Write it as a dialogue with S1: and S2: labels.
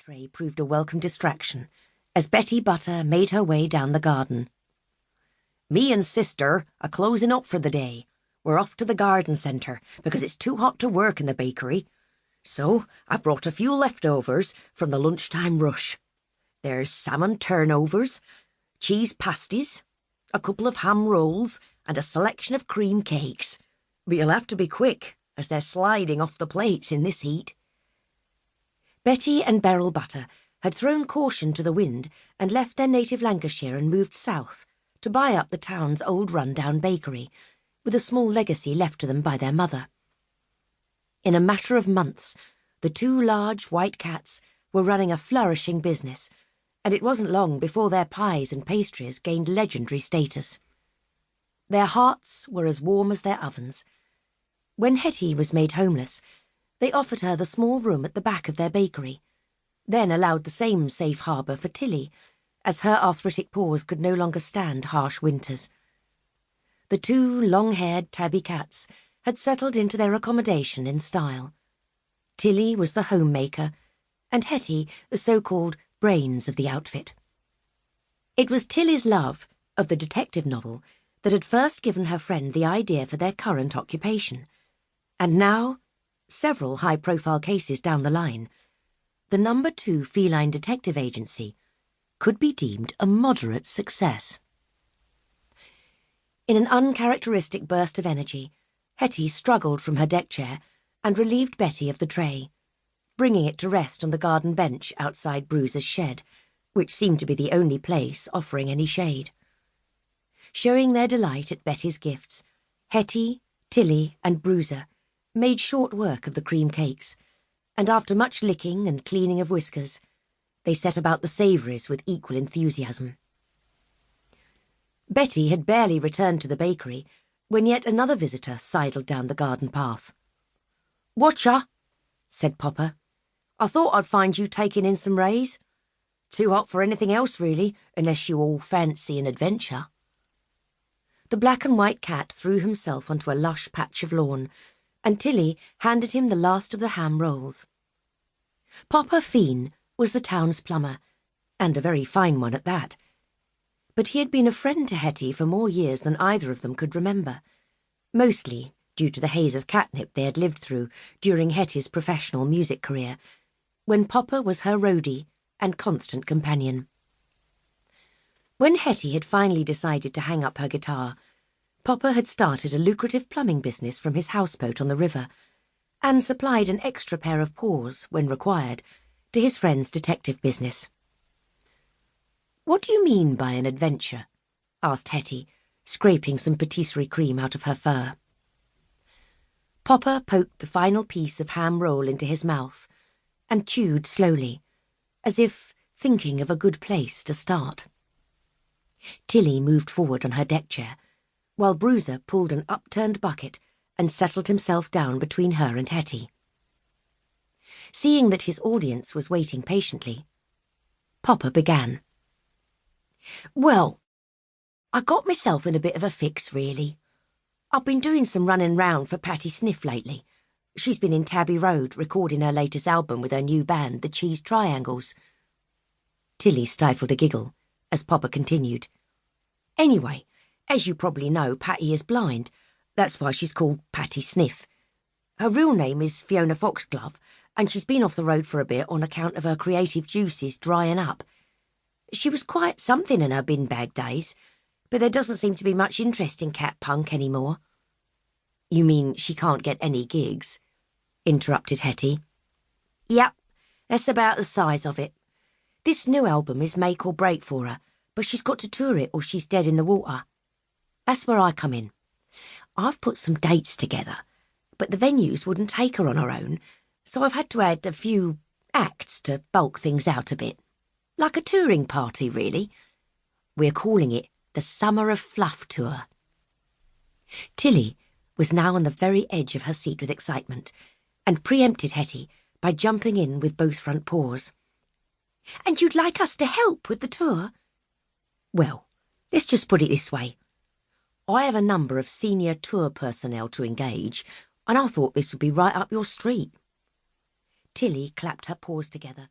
S1: tray proved a welcome distraction as Betty Butter made her way down the garden. "Me and sister are closing up for the day. We're off to the garden centre because it's too hot to work in the bakery. So I've brought a few leftovers from the lunchtime rush. There's salmon turnovers, cheese pasties, a couple of ham rolls, and a selection of cream cakes. But you'll have to be quick, as they're sliding off the plates in this heat." Betty and Beryl Butter had thrown caution to the wind and left their native Lancashire and moved south to buy up the town's old run-down bakery, with a small legacy left to them by their mother. In a matter of months, the two large white cats were running a flourishing business, and it wasn't long before their pies and pastries gained legendary status. Their hearts were as warm as their ovens. When Hettie was made homeless, they offered her the small room at the back of their bakery, then allowed the same safe harbour for Tilly, as her arthritic paws could no longer stand harsh winters. The two long-haired tabby cats had settled into their accommodation in style. Tilly was the homemaker, and Hettie the so-called brains of the outfit. It was Tilly's love of the detective novel that had first given her friend the idea for their current occupation, and now, several high-profile cases down the line, the No. 2 Feline Detective Agency could be deemed a moderate success. In an uncharacteristic burst of energy, Hettie struggled from her deck chair and relieved Betty of the tray, bringing it to rest on the garden bench outside Bruiser's shed, which seemed to be the only place offering any shade. Showing their delight at Betty's gifts, Hettie, Tilly, and Bruiser made short work of the cream cakes, and after much licking and cleaning of whiskers, they set about the savouries with equal enthusiasm. Betty had barely returned to the bakery when yet another visitor sidled down the garden path. "Watcha," said Popper. "I thought I'd find you taking in some rays. Too hot for anything else, really, unless you all fancy an adventure." The black and white cat threw himself onto a lush patch of lawn, and Tilly handed him the last of the ham rolls. Popper Feene was the town's plumber, and a very fine one at that. But he had been a friend to Hettie for more years than either of them could remember, mostly due to the haze of catnip they had lived through during Hettie's professional music career, when Popper was her roadie and constant companion. When Hettie had finally decided to hang up her guitar, Popper had started a lucrative plumbing business from his houseboat on the river, and supplied an extra pair of paws, when required, to his friend's detective business. "What do you mean by an adventure?" asked Hettie, scraping some patisserie cream out of her fur. Popper poked the final piece of ham roll into his mouth and chewed slowly, as if thinking of a good place to start. Tilly moved forward on her deck chair, while Bruiser pulled an upturned bucket and settled himself down between her and Hettie. Seeing that his audience was waiting patiently, Popper began. "Well, I got myself in a bit of a fix, really. I've been doing some running round for Patty Sniff lately. She's been in Tabby Road recording her latest album with her new band, the Cheese Triangles." Tilly stifled a giggle as Popper continued. "Anyway, as you probably know, Patty is blind. That's why she's called Patty Sniff. Her real name is Fiona Foxglove, and she's been off the road for a bit on account of her creative juices drying up. She was quite something in her bin bag days, but there doesn't seem to be much interest in cat punk anymore." "You mean she can't get any gigs?" interrupted Hettie. "Yep, that's about the size of it. This new album is make or break for her, but she's got to tour it or she's dead in the water. That's where I come in. I've put some dates together, but the venues wouldn't take her on her own, so I've had to add a few acts to bulk things out a bit. Like a touring party, really. We're calling it the Summer of Fluff Tour." Tilly was now on the very edge of her seat with excitement, and preempted Hettie by jumping in with both front paws. "And you'd like us to help with the tour?" "Well, let's just put it this way. I have a number of senior tour personnel to engage, and I thought this would be right up your street." Tilly clapped her paws together